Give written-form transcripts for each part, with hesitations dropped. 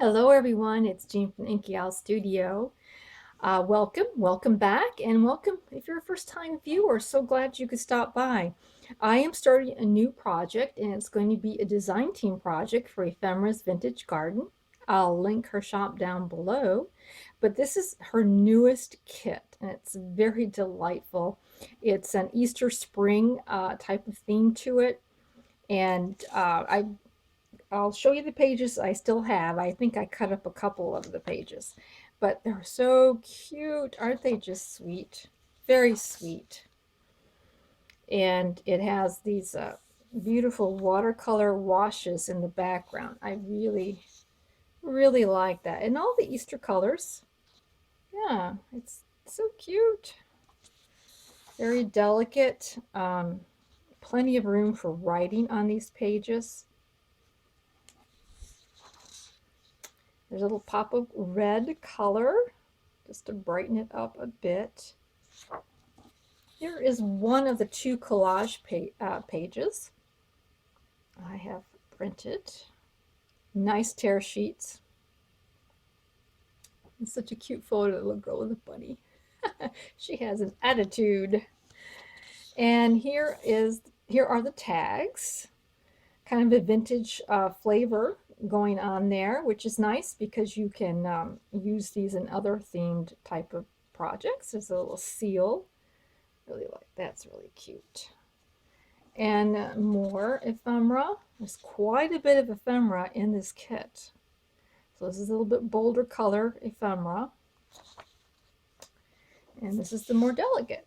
Hello everyone, it's Jean from Inky Owl Studio. Welcome back, and welcome if you're a first-time viewer. So glad you could stop by. I am starting a new project, and it's going to be a design team project for Ephemera's Vintage Garden. I'll link her shop down below, but this is her newest kit, and it's very delightful. It's an Easter spring type of theme to it, and I'll show you the pages I still have. I think I cut up a couple of the pages, but they're so cute. Aren't they just sweet? Very sweet. And it has these beautiful watercolor washes in the background. I really like that. And all the Easter colors. Yeah, it's so cute. Very delicate. Plenty of room for writing on these pages. There's a little pop of red color just to brighten it up a bit. Here is one of the two collage pages I have printed. Nice tear sheets. It's such a cute photo of the girl with a bunny. She has an attitude. And here are the tags. Kind of a vintage flavor going on there, which is nice because you can use these in other themed type of projects. There's a little seal. Really like that's really cute. And more ephemera. There's quite a bit of ephemera in this kit. So this is a little bit bolder color ephemera. And this is the more delicate.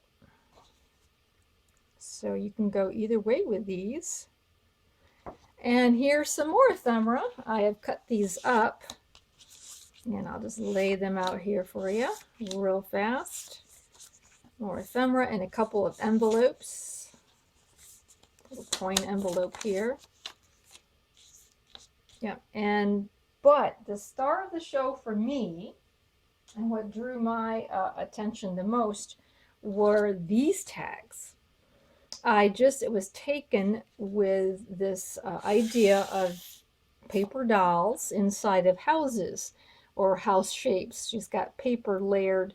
So you can go either way with these. And here's some more ephemera. I have cut these up, and I'll just lay them out here for you real fast. More ephemera and a couple of envelopes. Little coin envelope here. Yeah, but the star of the show for me, and what drew my attention the most, were these tags. It was taken with this idea of paper dolls inside of houses or house shapes. She's got paper layered,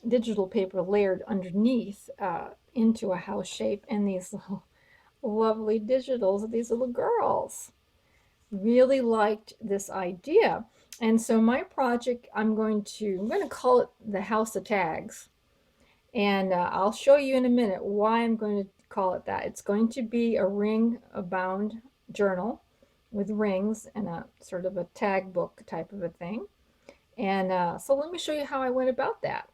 digital paper layered underneath into a house shape, and these little lovely digitals of these little girls. Really liked this idea. And so my project, I'm going to call it the House of Tags. And I'll show you in a minute why I'm going to call it that. It's going to be a ring-bound journal with rings and a sort of a tag book type of a thing. And so let me show you how I went about that.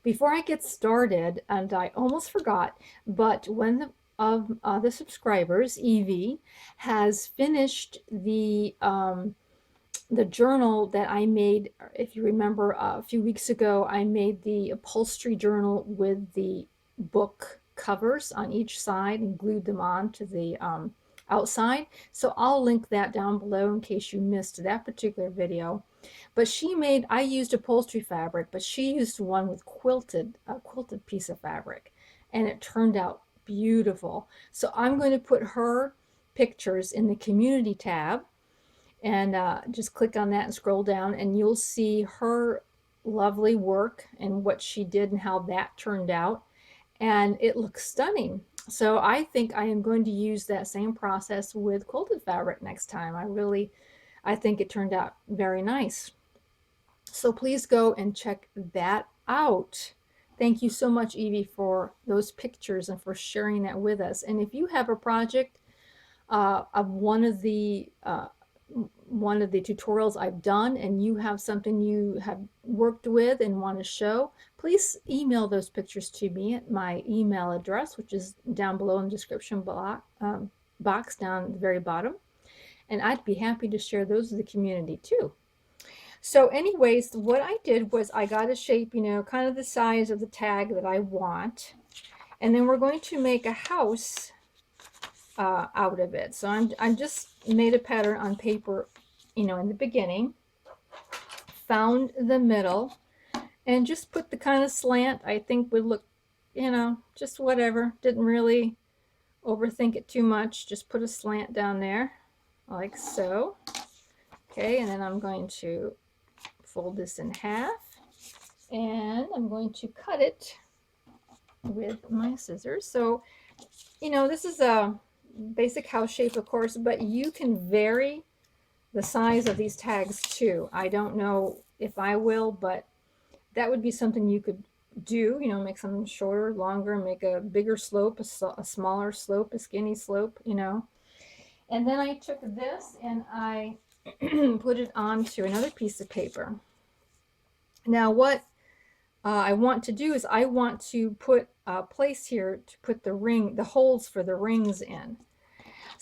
Before I get started, and I almost forgot, but one of the subscribers, Evie, has finished the journal that I made. If you remember, a few weeks ago, I made the upholstery journal with the book covers on each side and glued them on to the outside. So I'll link that down below in case you missed that particular video. But I used upholstery fabric, but she used one with a quilted piece of fabric, and it turned out beautiful. So I'm going to put her pictures in the community tab, and just click on that and scroll down, and you'll see her lovely work and what she did and how that turned out, and it looks stunning. So I think I am going to use that same process with quilted fabric next time. I think it turned out very nice. So please go and check that out. Thank you so much, Evie, for those pictures and for sharing that with us. And if you have a project of one of the tutorials I've done, and you have something you have worked with and want to show, please email those pictures to me at my email address, which is down below in the description box down at the very bottom. And I'd be happy to share those with the community too. So anyways, what I did was I got a shape, kind of the size of the tag that I want. And then we're going to make a house out of it. So I'm just made a pattern on paper, in the beginning, found the middle, and just put the kind of slant I think would look, just whatever. Didn't really overthink it too much. Just put a slant down there like so. Okay, and then I'm going to fold this in half, and I'm going to cut it with my scissors. So, you know, this is a basic house shape, of course, but you can vary the size of these tags too. I don't know if I will, but that would be something you could do, you know, make some shorter, longer, make a bigger slope, a smaller slope, a skinny slope, you know. And then I took this and I put it onto another piece of paper. Now what I want to do is I want to put a place here to put the holes for the rings in.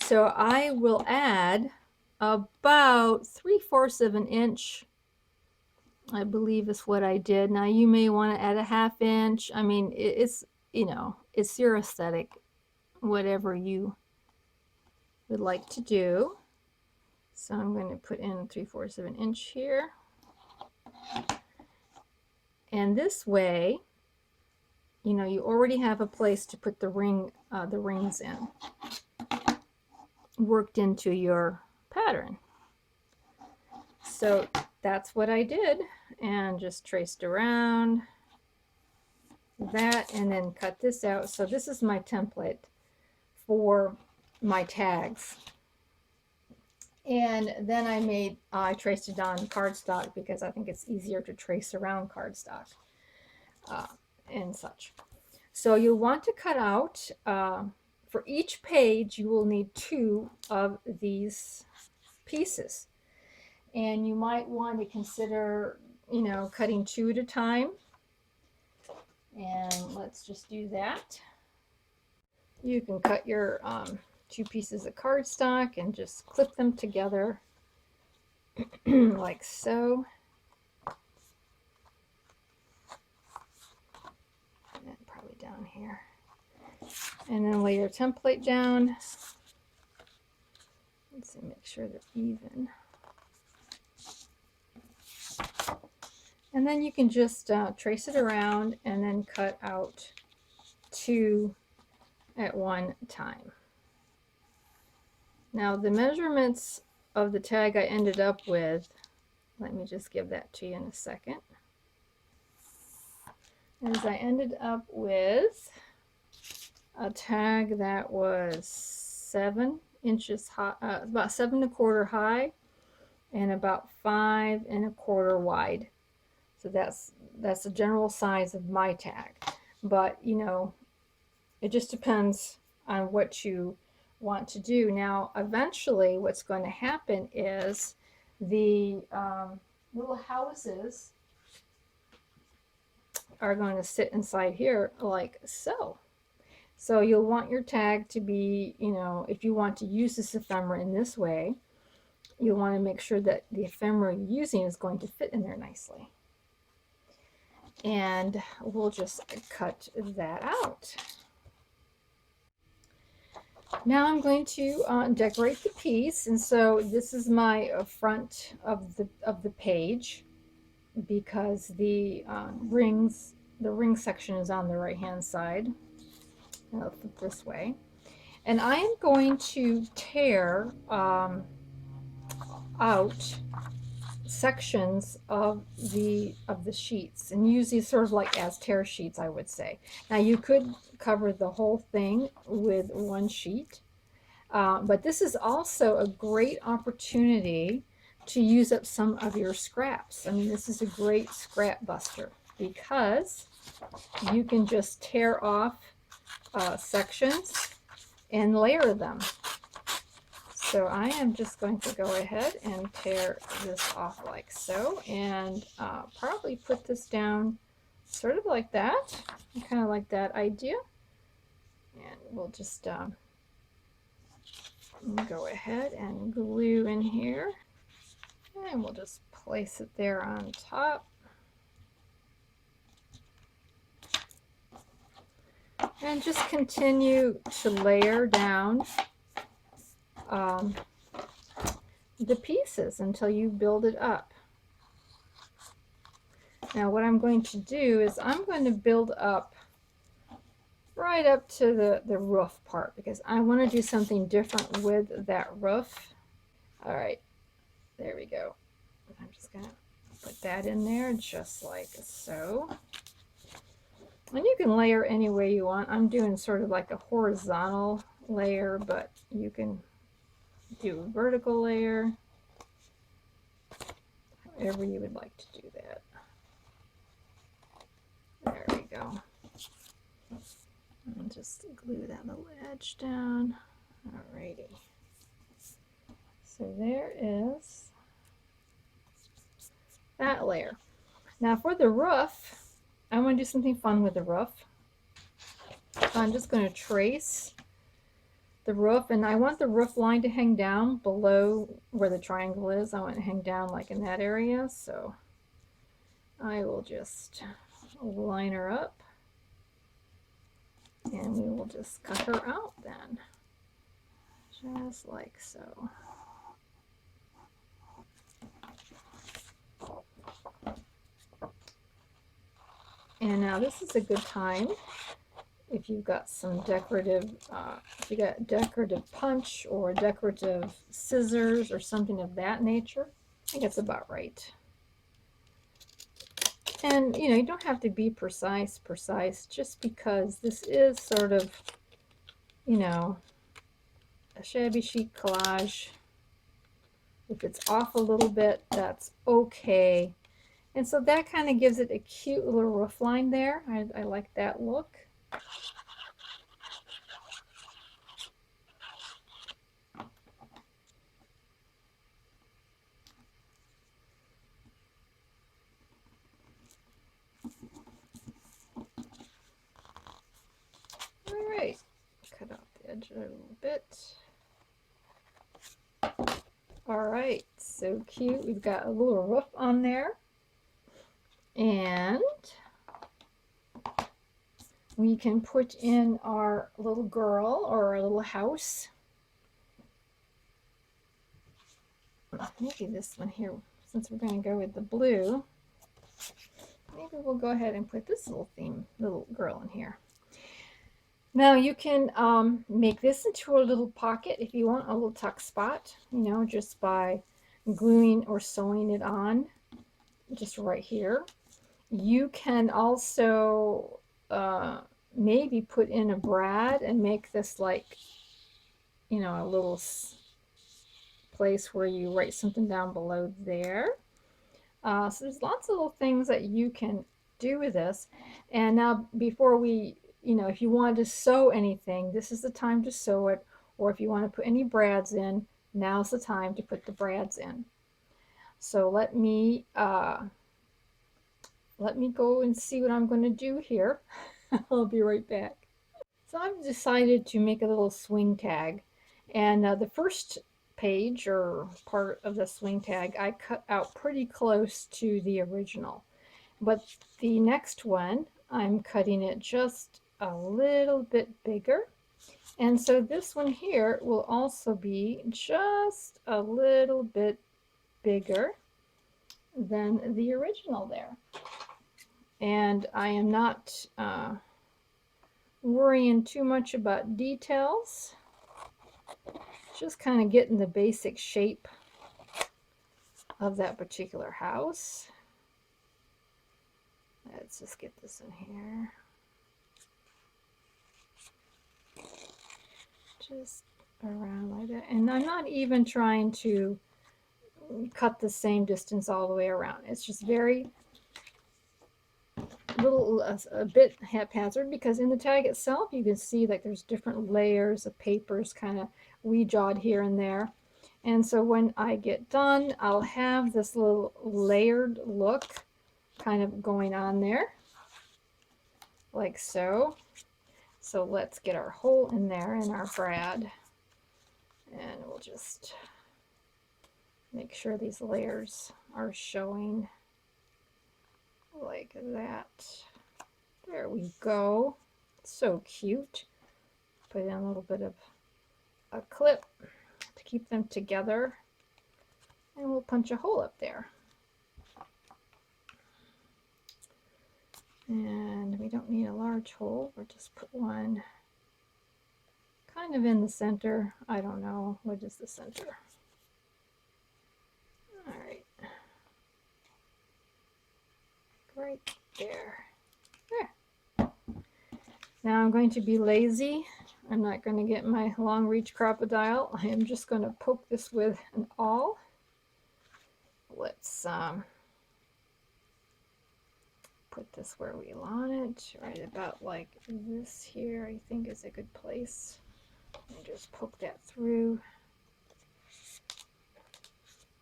So I will add about 3/4 of an inch, I believe is what I did. Now you may want to add a 1/2 inch. I mean, it's, you know, it's your aesthetic, whatever you would like to do. So I'm going to put in 3/4 of an inch here. And this way, you know, you already have a place to put the rings in, worked into your pattern. So that's what I did, and just traced around that and then cut this out. So this is my template for my tags. And then I traced it on cardstock because I think it's easier to trace around cardstock and such. So you'll want to cut out, for each page, you will need 2 of these pieces. And you might want to consider, you know, cutting 2 at a time. And let's just do that. You can cut your 2 pieces of cardstock and just clip them together like so. And probably down here. And then lay your template down. Let's see, make sure they're even. And then you can just trace it around and then cut out 2 at one time. Now the measurements of the tag I ended up with, let me just give that to you in a second. As I ended up with a tag that was 7 inches high, about 7 1/4 high, and about 5 1/4 wide. So that's the general size of my tag. But you know, it just depends on what you want to do. Now, eventually, what's going to happen is the little houses are going to sit inside here like so. So you'll want your tag to be, you know, if you want to use this ephemera in this way, you'll want to make sure that the ephemera you're using is going to fit in there nicely. And we'll just cut that out. Now I'm going to decorate the piece, and so this is my front of the page, because the ring section is on the right hand side. I'll flip this way, and I am going to tear out sections of the sheets, and use these sort of like as tear sheets, I would say. Now you could cover the whole thing with one sheet, but this is also a great opportunity to use up some of your scraps. I mean, this is a great scrap buster because you can just tear off sections and layer them. So I am just going to go ahead and tear this off like so, and probably put this down sort of like that. I kind of like that idea. And we'll just go ahead and glue in here, and we'll just place it there on top. And just continue to layer down the pieces until you build it up. Now what I'm going to do is I'm going to build up right up to the roof part, because I want to do something different with that roof. All right, There we go. I'm just gonna put that in there just like so. And you can layer any way you want. I'm doing sort of like a horizontal layer, but you can do a vertical layer, however you would like to do that. There we go. And just glue that little edge down. Alrighty. So there is that layer. Now for the roof, I want to do something fun with the roof. So I'm just going to trace the roof, and I want the roof line to hang down below where the triangle is. I want it to hang down like in that area. So I will just line her up, and we will just cut her out then, just like so. And now this is a good time if you've got some decorative, if you got decorative punch or decorative scissors or something of that nature. I think it's about right. And you know, you don't have to be precise, just because this is sort of, you know, a shabby chic collage. If it's off a little bit, that's okay. And so that kind of gives it a cute little roof line there. I like that look. All right, cut out the edge a little bit. All right, so cute. We've got a little roof on there. And we can put in our little girl or our little house. Maybe this one here, since we're going to go with the blue, maybe we'll go ahead and put this little girl in here. Now you can make this into a little pocket if you want, a little tuck spot, you know, just by gluing or sewing it on just right here. You can also maybe put in a brad and make this like, you know, a little place where you write something down below there. So there's lots of little things that you can do with this. And now before we, you know, if you want to sew anything, this is the time to sew it. Or if you want to put any brads in, now's the time to put the brads in. So let me go and see what I'm going to do here. I'll be right back. So I've decided to make a little swing tag, and the first page or part of the swing tag I cut out pretty close to the original, but the next one I'm cutting it just a little bit bigger, and so this one here will also be just a little bit bigger than the original there. And I am not worrying too much about details, just kind of getting the basic shape of that particular house. Let's just get this in here. Just around like that. And I'm not even trying to cut the same distance all the way around. It's just very a bit haphazard, because in the tag itself you can see that there's different layers of papers kind of wee-jawed here and there. And so when I get done, I'll have this little layered look kind of going on there, like so. So let's get our hole in there in our brad, and we'll just make sure these layers are showing like that. There we go. So cute. Put in a little bit of a clip to keep them together, and we'll punch a hole up there. And we don't need a large hole, we'll just put one kind of in the center. I don't know, what is the center? right there. There. Now I'm going to be lazy. I'm not going to get my long reach crocodile. I am just going to poke this with an awl. Let's put this where we want it, right about like this here, I think is a good place. And just poke that through.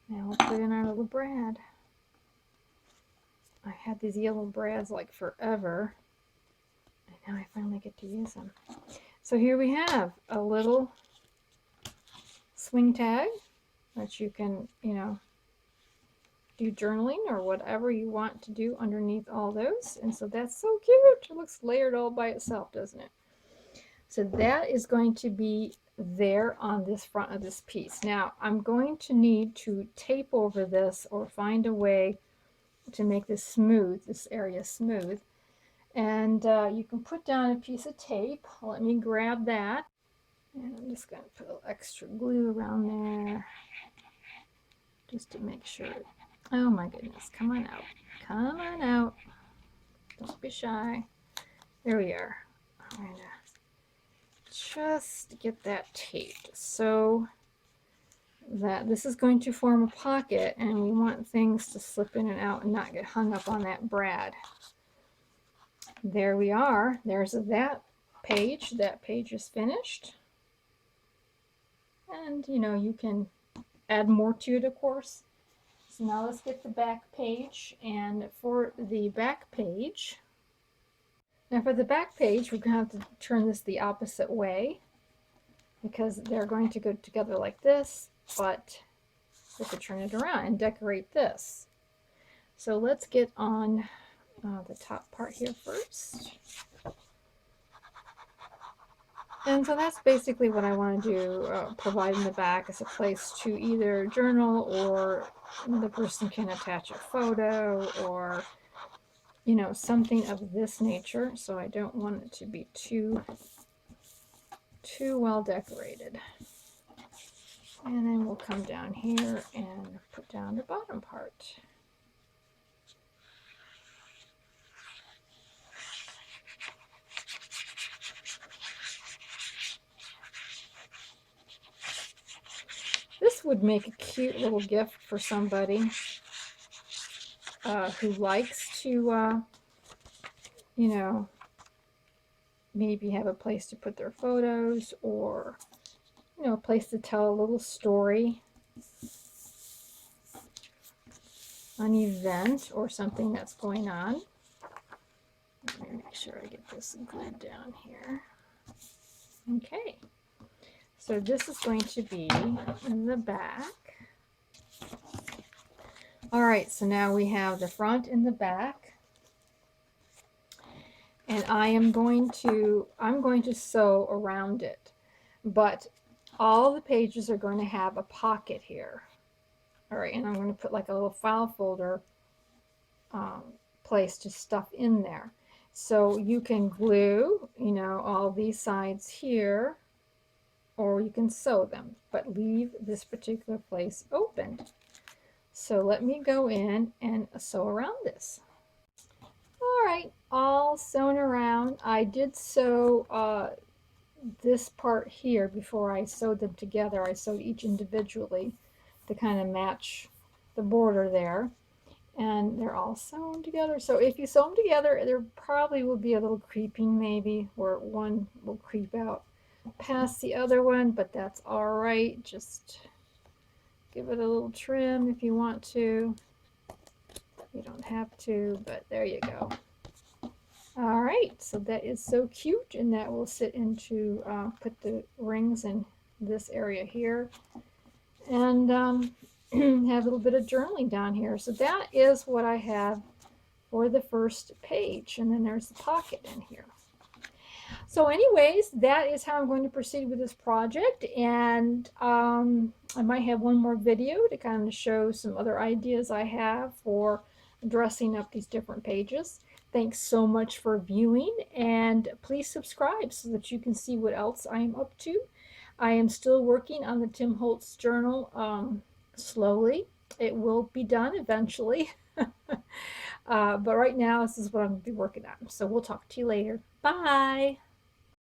Now we'll put in our little brad. I had these yellow brads like forever, and now I finally get to use them. So here we have a little swing tag that you can, you know, do journaling or whatever you want to do underneath all those. And so that's so cute. It looks layered all by itself, doesn't it? So that is going to be there on this front of this piece. Now I'm going to need to tape over this or find a way to make this smooth, this area smooth. And you can put down a piece of tape. Let me grab that. And I'm just going to put a little extra glue around there just to make sure. Oh my goodness, come on out. Come on out. Don't be shy. There we are. I'm going to just get that taped so that this is going to form a pocket, and we want things to slip in and out and not get hung up on that brad. There we are. There's that page. That page is finished. And you know, you can add more to it, of course. So now let's get the back page. And for the back page, we're going to have to turn this the opposite way because they're going to go together like this, but we could turn it around and decorate this. So let's get on the top part here first. And so that's basically what I want to do, provide in the back as a place to either journal, or the person can attach a photo, or, you know, something of this nature. So I don't want it to be too well decorated. And then we'll come down here and put down the bottom part. This would make a cute little gift for somebody who likes to, you know, maybe have a place to put their photos, or, you know, a place to tell a little story, an event or something that's going on. Let me make sure I get this glued down here. Okay. So this is going to be in the back. All right, so now we have the front and the back. And I'm going to sew around it. But all the pages are going to have a pocket here. All right, and I'm going to put like a little file folder place to stuff in there. So you can glue, you know, all these sides here, or you can sew them, but leave this particular place open. So let me go in and sew around this. All right, all sewn around. I did sew this part here before I sewed them together. I sewed each individually to kind of match the border there. And they're all sewn together. So if you sew them together, there probably will be a little creeping maybe, where one will creep out past the other one, but that's all right. Just give it a little trim if you want to. You don't have to, but there you go. All right, so that is so cute, and that will sit into, put the rings in this area here, and have a little bit of journaling down here. So that is what I have for the first page, and then there's the pocket in here. So anyways, that is how I'm going to proceed with this project, and I might have one more video to kind of show some other ideas I have for dressing up these different pages. Thanks so much for viewing, and please subscribe so that you can see what else I am up to. I am still working on the Tim Holtz journal slowly. It will be done eventually. But right now, this is what I'm going to be working on. So we'll talk to you later. Bye.